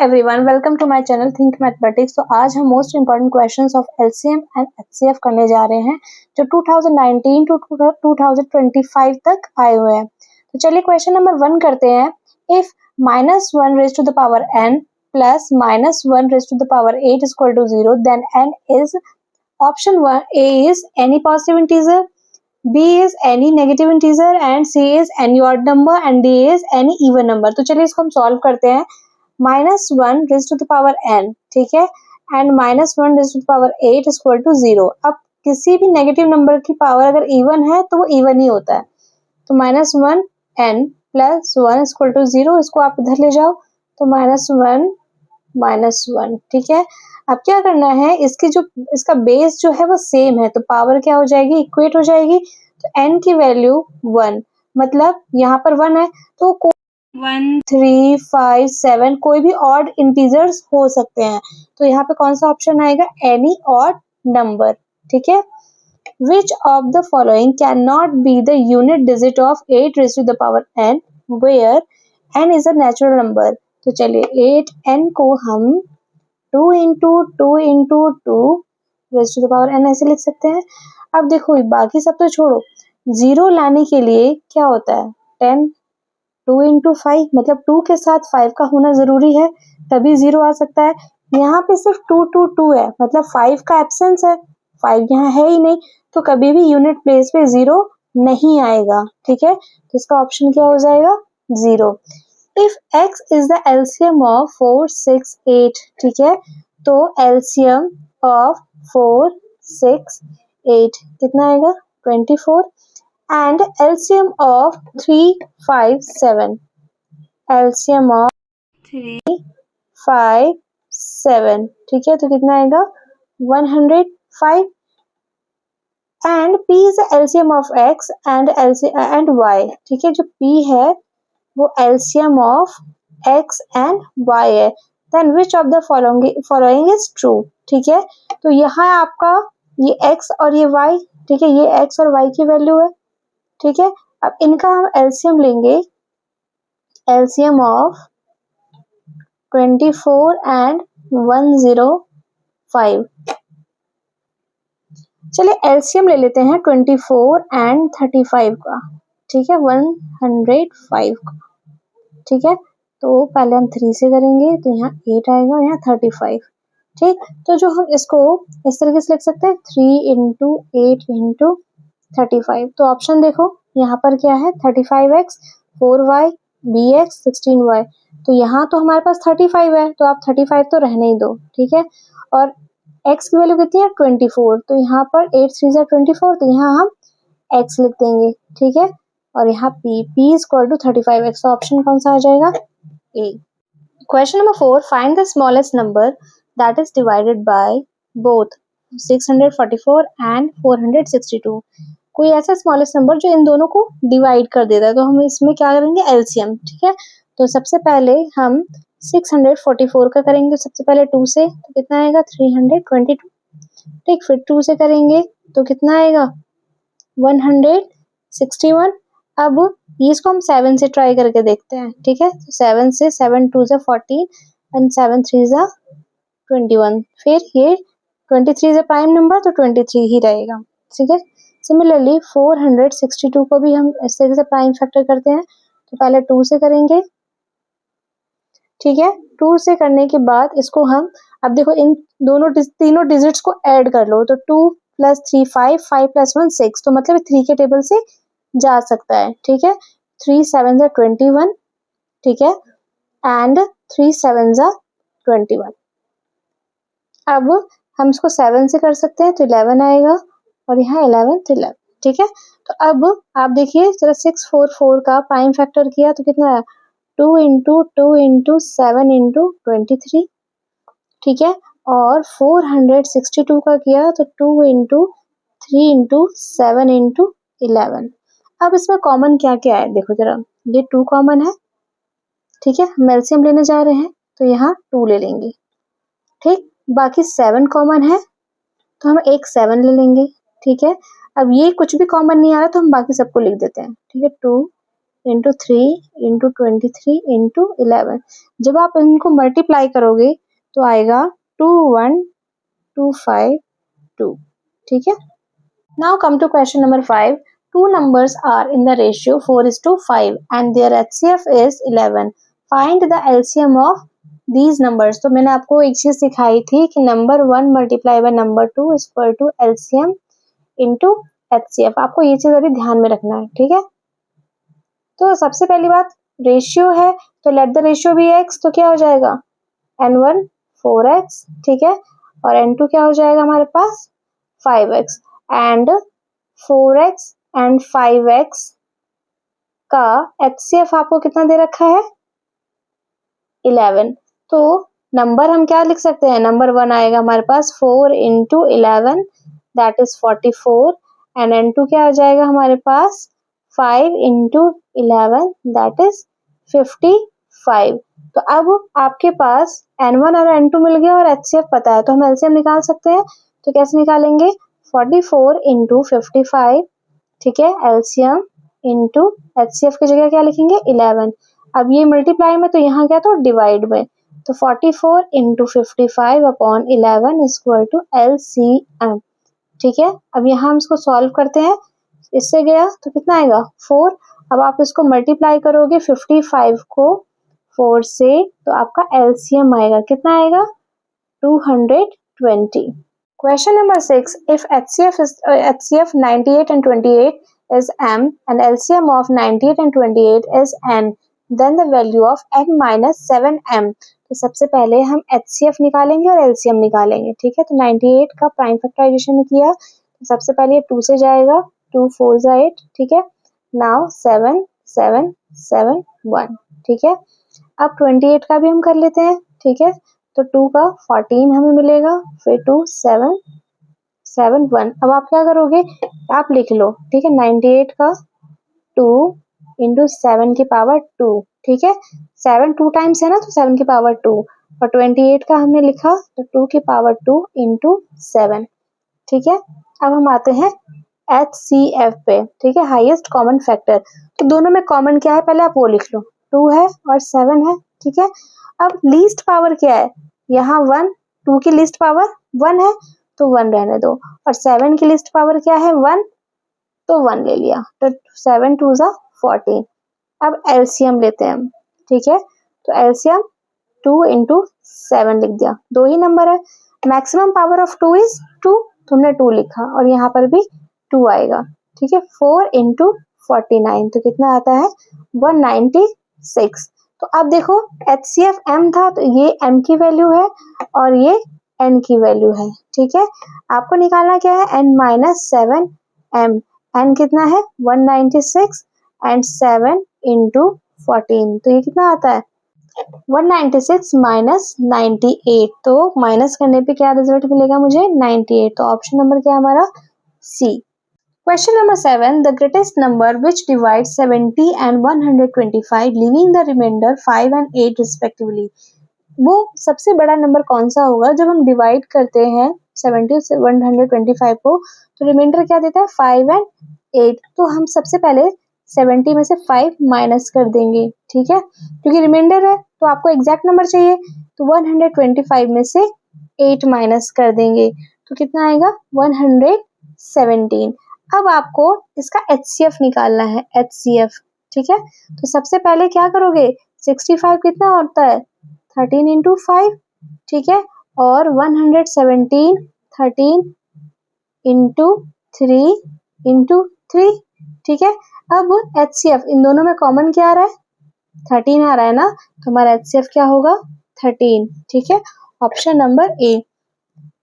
Everyone, welcome to my channel think mathematics. तो आज हम most important questions of LCM and HCF करने जा रहे हैं जो 2019 टू 2025 तक आए हुए हैं। तो चलिए क्वेश्चन नंबर 1 करते हैं। If -1 raised to the power n plus -1 raised to the power 8 is equal to 0, then n is option 1 A is any positive integer, B is any negative integer and C is any odd number and D is any even number। तो चलिए इसको हम solve करते हैं। -1 raised to the power n, ठीक है, and -1 raised to the power 8 is equal to 0। अब किसी भी नेगेटिव नंबर की पावर अगर इवन है तो वो इवन ही होता है। तो -1 n plus 1 is equal to 0, इसको आप इधर ले जाओ तो -1 -1, ठीक है। अब क्या करना है, इसका बेस जो है वो सेम है तो पावर क्या हो जाएगी, इक्वेट हो जाएगी। तो n की वैल्यू 1, मतलब यहाँ पर 1 है तो 1 3 5 7 कोई भी ऑड इंटीजर्स हो सकते हैं। तो यहाँ पे कौन सा ऑप्शन आएगा, एनी ऑड नंबर, ठीक है। Which of the following can not be the unit digit of 8 raised to the power n where n is a natural number. तो चलिए 8n को हम 2 into 2 into 2 raised to the power n ऐसे लिख सकते हैं। अब देखो बाकी सब तो छोड़ो, जीरो लाने के लिए क्या होता है, 10 2 into 5, मतलब 2 के साथ 5 का होना जरूरी है तभी जीरो आ सकता है। यहाँ पे सिर्फ 2 2 2 है, मतलब 5 का एब्सेंस है, 5 यहाँ है ही नहीं तो कभी भी यूनिट प्लेस पे जीरो नहीं आएगा, ठीक है। तो इसका ऑप्शन क्या हो जाएगा, 0। If x is the LCM of 4 6 8, ठीक है, तो एलसीएम ऑफ 4 6 8 कितना आएगा, 24। and LCM of 3 5 7, LCM of 3 5 7, ठीक है, तो कितना आएगा 105। and P is the LCM of X and Y, ठीक है, जो P है वो LCM of X and Y है। then which of the following is true, ठीक है। तो यहाँ आपका ये X और ये Y, ठीक है, ये X और Y की वैल्यू है, ठीक है। अब इनका हम एलसीएम लेंगे, एलसीएम ऑफ 24 and 105। चलिए एलसीएम ले लेते हैं 24 and 35 का, ठीक है, 105 का, ठीक है। तो पहले हम 3 से करेंगे तो यहाँ 8 आएगा और यहाँ 35, ठीक। तो जो हम इसको इस तरीके से लिख सकते हैं 3 into 8 into 35। तो ऑप्शन देखो यहाँ पर क्या है, 35x 4y bx 16y। तो यहाँ तो हमारे पास 35 है तो आप 35 तो रहने ही दो, ठीक है। और x की वैल्यू कितनी है, 24, तो यहाँ पर 8 3 जा 24, तो यहाँ हम x लिख देंगे, ठीक है। और यहाँ p is equal to 35x, तो ऑप्शन कौन सा आ जाएगा, a। Question number 4, find the smallest number that is divided by both 644 and 462। कोई ऐसा स्मॉलेस्ट नंबर जो इन दोनों को डिवाइड कर देता है, तो हम इसमें क्या करेंगे, एलसीएम, ठीक है। तो सबसे पहले हम 644 का करेंगे, तो सबसे पहले 2 से तो कितना आएगा 322, ठीक। फिर 2 से करेंगे तो कितना आएगा 161। अब इसको हम 7 से ट्राई करके देखते हैं, ठीक है। तो 7 से 7 2 से 14 एंड 7 3 जा 21, फिर ये 23 से प्राइम नंबर तो 23 ही रहेगा, ठीक है। सिमिलरली 462 को भी हम इस तरीके से प्राइम फैक्टर करते हैं, तो पहले 2 से करेंगे, ठीक है। 2 से करने के बाद इसको हम, अब देखो इन तीनों डिजिट्स को ऐड कर लो, तो 2 + 3 5 5 + 1 6, तो मतलब 3 के टेबल से जा सकता है, ठीक है। 3 7 जा 21, ठीक है, एंड 3 7 जा 21। अब हम इसको 7 से कर सकते हैं तो 11 आएगा और यहाँ 11 तो 11, ठीक है। तो अब आप देखिए जरा 644 का प्राइम फैक्टर किया तो कितना आया, 2 into 2 into 7 into 23, ठीक है। और 462 का किया तो 2 into 3 into 7 into 11। अब इसमें कॉमन क्या क्या है, देखो जरा, ये 2 कॉमन है, ठीक है, हम एलसीएम लेने जा रहे हैं तो यहाँ 2 ले लेंगे, ठीक। बाकी 7 कॉमन है तो हम एक 7 ले लेंगे, ठीक है। अब ये कुछ भी कॉमन नहीं आ रहा तो हम बाकी सबको लिख देते हैं, ठीक है। 2 इंटू 3 इंटू 23 इंटू 11। जब आप इनको मल्टीप्लाई करोगे तो आएगा 21252। ठीक है। Now come to question number 5. Two numbers are in the ratio 4:5 and their HCF is 11. Find the LCM of these numbers. तो मैंने आपको एक चीज सिखाई थी कि number 1 multiply by number 2 equal to LCM into HCF। आपको ये चीज अभी ध्यान में रखना है। ठीक है। तो सबसे पहली बात, रेशियो है तो let the ratio be x, तो क्या हो जाएगा n1 4x, ठीक है, और n2 क्या हो जाएगा हमारे पास 5x, and 4x and 5x का HCF आपको कितना दे रखा है 11। तो नंबर हम क्या लिख सकते हैं, नंबर 1 आएगा हमारे पास 4 into 11 that is 44, and n2 क्या आ जाएगा हमारे पास 5 इंटू 11 दैट इज 55। तो अब आपके पास n1 और n2 मिल गया और HCF पता है, तो हम LCM निकाल सकते हैं। तो कैसे निकालेंगे, 44 इंटू 55, ठीक है, LCM इंटू HCF की जगह क्या लिखेंगे 11। अब ये मल्टीप्लाई में तो यहाँ क्या तो डिवाइड में, तो 44 into 55 upon 11 is equal to LCM। ठीक है। अब यहाँ हम इसको सॉल्व करते हैं, इससे गया तो कितना आएगा 4। अब आप इसको मल्टीप्लाई करोगे 55 को 4 से, तो आपका LCM आएगा, कितना आएगा 220। Question number 6. If HCF 98 and 28 is m and LCM of 98 and 28 is n, then the value of n minus 7m. तो सबसे पहले हम HCF निकालेंगे और LCM निकालेंगे। ठीक है। तो 98 का प्राइम फैक्टराइजेशन किया, तो सबसे पहले 2 से जाएगा, 2 4 8, ठीक है। नाउ 7 7 7 1, ठीक है। अब 28 का भी हम कर लेते हैं। ठीक है। तो 2 का 14 हमें मिलेगा, फिर 2 7 7 1। अब आप क्या करोगे, आप लिख लो, ठीक है, 98 का 2 इंटू 7 की पावर 2, ठीक है, 7 2 टाइम्स है ना, तो 7 की पावर 2, और 28 का हमने लिखा तो 2 की पावर 2 इंटू 7। ठीक है। अब हम आते हैं HCF पे, ठीक है, हाईएस्ट कॉमन फैक्टर। तो दोनों में कॉमन क्या है, पहले आप वो लिख लो, 2 है और 7 है। ठीक है। अब लीस्ट पावर क्या है, यहाँ 1, 2 की लीस्ट पावर 1 है तो 1 रहने दो, और 7 की लीस्ट पावर क्या है 1, तो 1 ले लिया, तो 7 2 जा 14। अब LCM लेते हैं हम। ठीक है। तो LCM 2 इंटू 7 लिख दिया, दो ही नंबर है, मैक्सिमम पावर ऑफ 2 इज 2, तुमने 2 लिखा, और यहाँ पर भी 2 आएगा। ठीक है। 4 इंटू 49, तो कितना आता है 196। तो अब देखो HCF m था, तो ये m की वैल्यू है और ये n की वैल्यू है। ठीक है। आपको निकालना क्या है, n माइनस 7m, n कितना है 196 एंड 7 इंटू 14, तो ये कितना आता है 196 माइनस 98, तो माइनस करने पे क्या रिजल्ट मिलेगा मुझे 98। तो ऑप्शन नंबर क्या है हमारा सी। Question number 7. The greatest number which divides 70 and 125 leaving the remainder 5 and 8 respectively. वो सबसे बड़ा नंबर कौन सा होगा जब हम डिवाइड करते हैं 70 से 125 को, तो रिमाइंडर क्या देता है 5 एंड 8। तो हम सबसे पहले 70 में से 5 माइनस कर देंगे। ठीक है। क्योंकि रिमाइंडर है तो आपको एग्जैक्ट नंबर चाहिए, तो 125 में से 8 माइनस कर देंगे, तो कितना आएगा 117। अब आपको इसका HCF निकालना है, HCF। ठीक है। तो सबसे पहले क्या करोगे, 65 कितना होता है 13 इंटू 5, ठीक है, और 117 13 इंटू 3 इंटू 3, ठीक है। अब HCF इन दोनों में कॉमन क्या आ रहा है 13 आ रहा है ना, तो हमारा HCF क्या होगा 13। ठीक है। Option number A.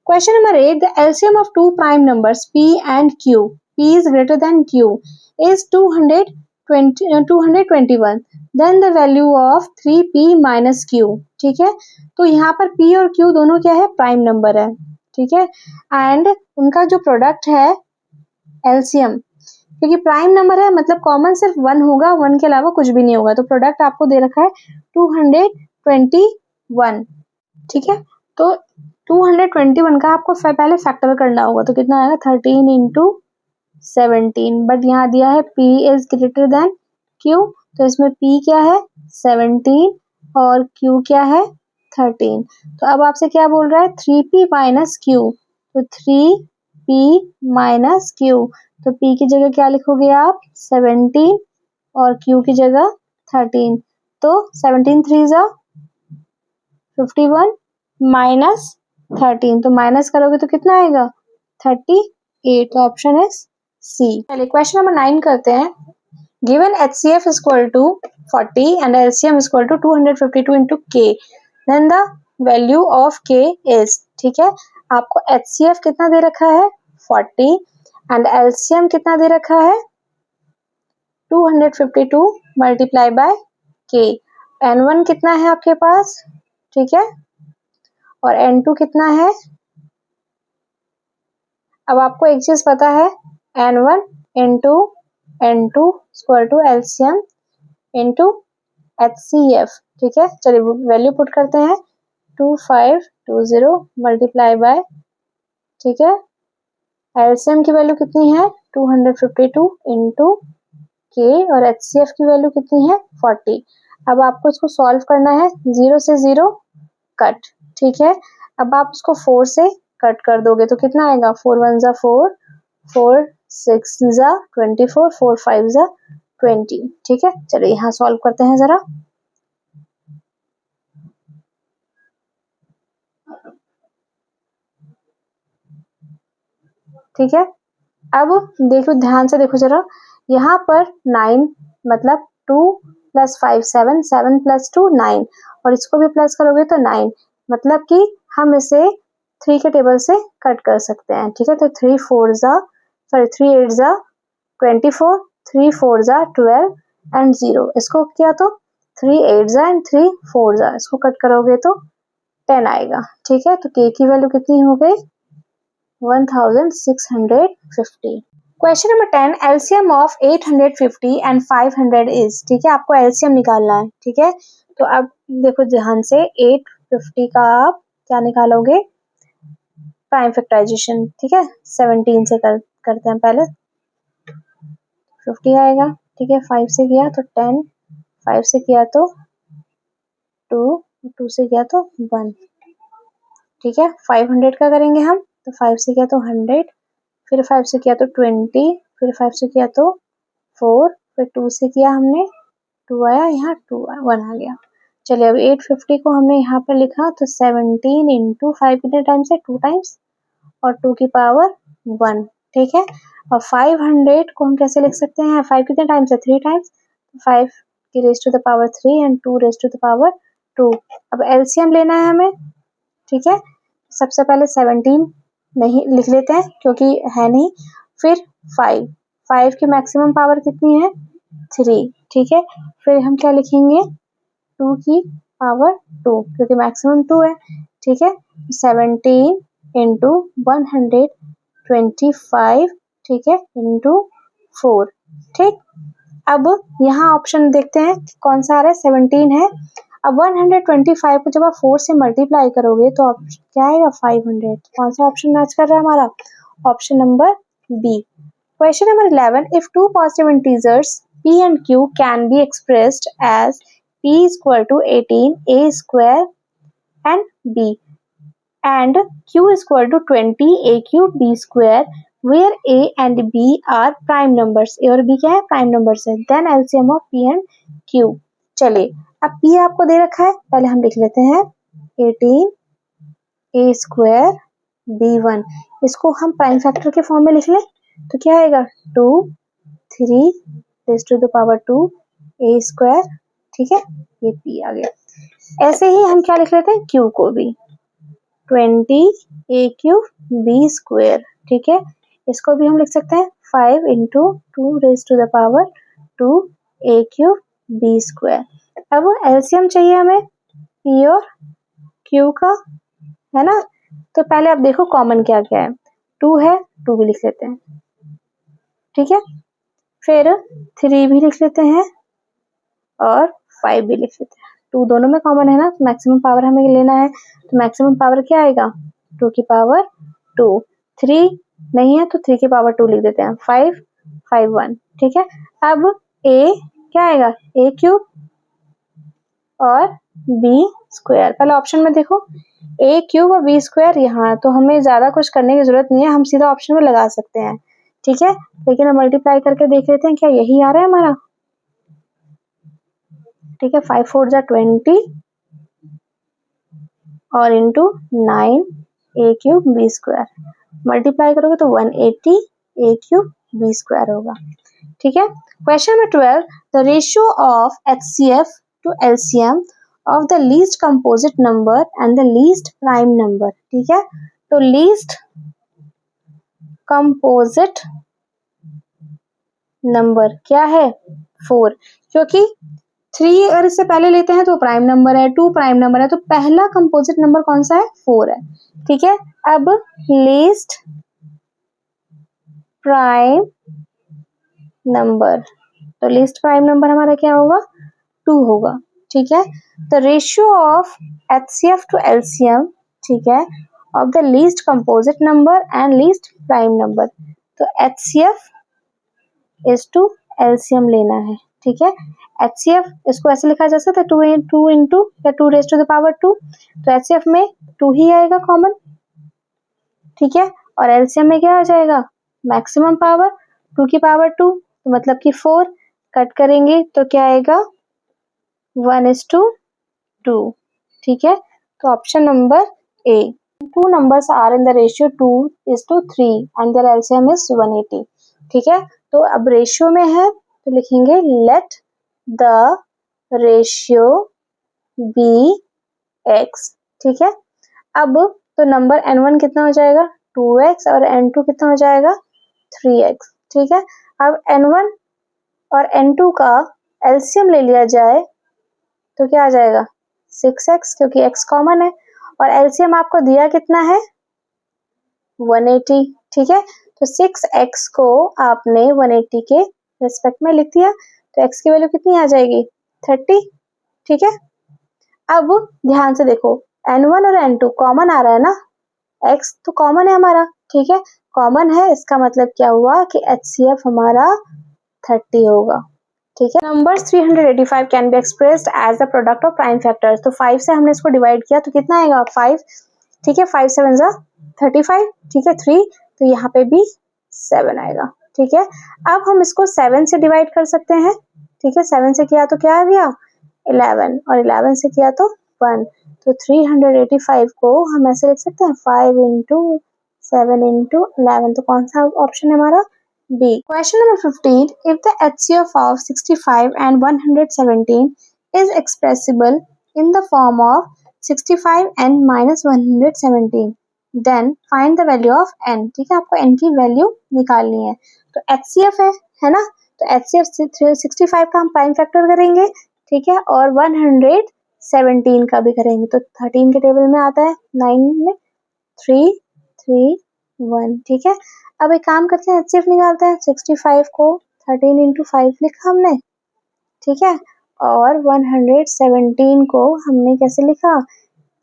Question number 8. The LCM of two prime numbers P and Q, P is greater than Q, is 221. Then the value of 3P minus Q. ठीक है। तो यहाँ पर P और Q दोनों क्या है प्राइम नंबर है। ठीक है। एंड उनका जो प्रोडक्ट है LCM, क्योंकि प्राइम नंबर है मतलब कॉमन सिर्फ 1 होगा, 1 के अलावा कुछ भी नहीं होगा, तो प्रोडक्ट आपको दे रखा है 221। ठीक है। तो 221 का आपको पहले फैक्टर करना होगा, तो कितना आएगा 13 इंटू 17, बट यहाँ दिया है P is greater than Q, तो इसमें P क्या है 17 और Q क्या है 13। तो अब आपसे क्या बोल रहा है 3P माइनस Q, तो 3P माइनस Q, तो P की जगह क्या लिखोगे आप 17 और Q की जगह 13। तो 17 3 जा 51 माइनस 13, तो माइनस करोगे तो कितना आएगा 38। तो ऑप्शन है सी। चलिए क्वेश्चन नंबर 9 करते हैं। Given HCF is equal to 40 and LCM is equal to 252 into K, then the value of K is, ठीक है, आपको HCF कितना दे रखा है 40 and LCM कितना दे रखा है 252 मल्टीप्लाई बाय K। N1 कितना है आपके पास, ठीक है, और N2 कितना है। अब आपको एक चीज पता है N1 into N2 square to LCM into HCF, ठीक है। चलिए वैल्यू पुट करते हैं 2520 मल्टीप्लाई बाय, ठीक है, LCM की वैल्यू कितनी है 252 इंटू K और HCF की वैल्यू कितनी है 40। अब आपको इसको सॉल्व करना है, 0 से 0 कट, ठीक है। अब आप उसको 4 से कट कर दोगे तो कितना आएगा 4 1 जा 4, 4 6 जा 24, 4 5 जा 20, ठीक है। चलिए यहाँ सॉल्व करते हैं जरा। ठीक है, अब देखो ध्यान से देखो जरा, यहाँ पर 9 मतलब 2 प्लस 5 7, 7 प्लस 2 9, और इसको भी प्लस करोगे तो 9, मतलब कि हम इसे 3 के टेबल से कट कर सकते हैं, ठीक है। तो 3 8 जा 24, 3 4 जा 12 एंड 0, इसको किया तो 3 8 जा एंड 3 4 जा, इसको कट करोगे तो 10 आएगा, ठीक है। तो K की वैल्यू कितनी हो गई 1650। Question number 10, LCM of 850 and 500 is, ठीक है, आपको एलसीएम निकालना है, ठीक है। तो अब देखो ध्यान से 850 का आप क्या निकालोगे प्राइम फैक्टराइजेशन, ठीक है, 17 से करते हैं पहले, 50 आएगा, ठीक है, 5 से किया तो 10, 5 से किया तो 2, 2 से किया तो 1, ठीक है। 500 का करेंगे हम, तो 5 से किया तो 100, फिर 5 से किया तो 20, फिर 5 से किया तो 4, फिर 2 से किया हमने 2 आया, यहाँ 2 1 आ गया। चलिए अब 850 को हमने यहाँ पर लिखा तो 17 इंटू 5 कितने टाइम्स है 2 टाइम्स और 2 की पावर 1, ठीक है। और 500 को हम कैसे लिख सकते हैं, 5 कितने टाइम्स है 3 टाइम्स, 5 की raise to the power 3 and 2 raise to the power 2। अब एलसीएम लेना है हमें, ठीक है। सबसे पहले 17 नहीं लिख लेते हैं क्योंकि है नहीं, फिर 5, 5 की मैक्सिमम पावर कितनी है 3, ठीक है। फिर हम क्या लिखेंगे 2 की पावर 2 क्योंकि मैक्सिमम 2 है, ठीक है। 17 इंटू 125, ठीक है, इंटू 4, ठीक। अब यहाँ ऑप्शन देखते हैं कौन सा आ रहा है 17 है। अब 125 को जब आप 4 से मल्टीप्लाई करोगे तो क्या आएगा 500, कौन सा ऑप्शन मैच कर रहा है हमारा, option number B. Question number 11, if two positive integers p and q can be expressed as p is equal to 18 a square and b and q is equal to 20 a cube b square where a and b are prime numbers, a और b क्या है prime numbers है, then LCM of p and q। चलिए अब p आपको दे रखा है, पहले हम लिख लेते हैं 18 a square b1, इसको हम प्राइम फैक्टर के फॉर्म में लिख लें तो क्या आएगा 2 3 raise to the power 2 a square, ठीक है, ये p आ गया। ऐसे ही हम क्या लिख लेते हैं q को भी 20 a क्यूब b स्क्वायर, ठीक है, इसको भी हम लिख सकते हैं 5 into 2 raise to the power 2 a cube b square. अब एलसीएम चाहिए हमें p और q का, है ना। तो पहले आप देखो कॉमन क्या क्या है, 2 है 2 भी लिख लेते हैं, ठीक है, फिर 3 भी लिख लेते हैं और 5 भी लिख लेते हैं, 2 दोनों में कॉमन है ना, तो मैक्सिमम पावर हमें लेना है, तो मैक्सिमम पावर क्या आएगा 2 की पावर 2, 3 नहीं है तो 3 की पावर 2 लिख देते हैं, 5 5 1, ठीक है। अब a क्या आएगा a क्यूब और b स्क्वायर। पहले ऑप्शन में देखो a क्यूब और b स्क्वायर यहाँ, तो हमें ज्यादा कुछ करने की जरूरत नहीं है, हम सीधा ऑप्शन में लगा सकते हैं, ठीक है। लेकिन हम मल्टीप्लाई करके देख लेते हैं क्या यही आ रहा है हमारा, ठीक है। 5 4 जा 20 और into 9 a cube b square, multiply करोगे तो 180 a क्यूब b स्क्वायर होगा, ठीक है। Question number 12, the ratio of HCF to LCM of the least composite number and the least prime number, ठीक है। तो लीस्ट कंपोजिट नंबर क्या है 4, क्योंकि 3 अगर इससे पहले लेते हैं तो प्राइम नंबर है, 2 प्राइम नंबर है, तो पहला कंपोजिट नंबर कौन सा है 4 है, ठीक है। अब लीस्ट प्राइम नंबर, तो लीस्ट प्राइम नंबर हमारा क्या होगा 2 होगा, ठीक है। The ratio of HCF to LCM, ठीक है, of the least composite number and least prime number, तो HCF इज टू LCM लेना है, ठीक है। HCF इसको ऐसे लिखा जा सकता है 2 इंटू या 2 रेज टू द पावर 2, तो HCF में 2 ही आएगा कॉमन, ठीक है। और LCM में क्या आ जाएगा मैक्सिमम पावर 2 की पावर 2, तो मतलब कि 4 कट करेंगे तो क्या आएगा 1:2, ठीक है। तो option number A, 2 numbers are in the ratio 2:3 and their LCM is 180, ठीक है। तो अब रेशियो में है तो लिखेंगे let the ratio be x, ठीक है। अब तो नंबर n1 कितना हो जाएगा 2x और n2 कितना हो जाएगा 3x, ठीक है। अब n1 और n2 का LCM ले लिया जाए तो क्या आ जाएगा 6x, क्योंकि x कॉमन है, और LCM आपको दिया कितना है 180, ठीक है। तो 6x को आपने 180 के रिस्पेक्ट में लिख दिया, तो x की वैल्यू कितनी आ जाएगी 30, ठीक है। अब ध्यान से देखो n1 और n2 कॉमन आ रहा है ना, x तो कॉमन है हमारा, ठीक है, कॉमन है, इसका मतलब क्या हुआ कि HCF हमारा 30 होगा, ठीक है। Numbers 385 can be expressed as the product of prime factors, तो 5 से हमने इसको डिवाइड किया तो कितना आएगा 5, ठीक है, 5 7 जा 35, ठीक है, 3 तो यहाँ पे भी 7 आएगा, ठीक है। अब हम इसको 7 से डिवाइड कर सकते हैं, ठीक है, 7 से किया तो क्या आ गया 11 और 11 से किया तो 1, तो 385 को हम ऐसे लिख सकते हैं 5 इंटू 7 इंटू 11, तो कौन सा ऑप्शन है हमारा B. Question number 15. If the HCF of 65 and 117 is expressible in the form of 65 and minus 117, then find the value of n, ठीक है, आपको n की वैल्यू निकालनी है। तो HCF है ना, तो HCF 65 का हम प्राइम फैक्टर करेंगे, ठीक है, और 117 का भी करेंगे, तो 13 के टेबल में आता है 9 में 3 3 1, ठीक है। अब एक काम करते हैं HCF निकालते हैं, 65 को 13 इंटू 5 लिखा हमने, ठीक है, और 117 को हमने कैसे लिखा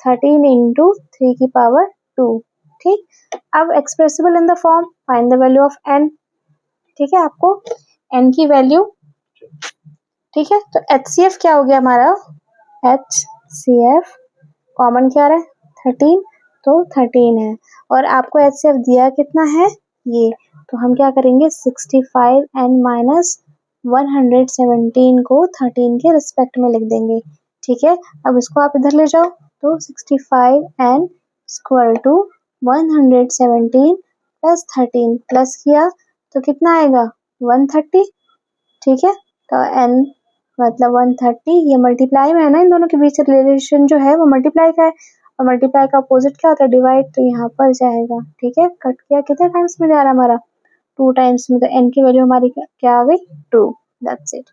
13 इंटू 3 की पावर 2, ठीक। अब expressible in the form find the value of n, ठीक है, आपको n की वैल्यू, ठीक है। तो HCF क्या हो गया हमारा HCF कॉमन क्या आ रहा है 13, तो 13 है, और आपको HCF दिया कितना है ये, तो हम क्या करेंगे 65 एंड माइनस 117 को 13 के रिस्पेक्ट में लिख देंगे, ठीक है। अब इसको आप इधर ले जाओ, तो 65 and square to 117 plus 13 plus किया तो कितना आएगा 130, ठीक है। तो n मतलब 130, ये मल्टीप्लाई में है ना, इन दोनों के बीच रिलेशन जो है वो मल्टीप्लाई का है, और मल्टीप्लाई का अपोजिट क्या होता है डिवाइड, तो यहाँ पर जाएगा, ठीक है। कट किया कितने टाइम्स में जा रहा है हमारा 2 टाइम्स में, तो n की वैल्यू हमारी क्या आ गई 2, दैट्स इट।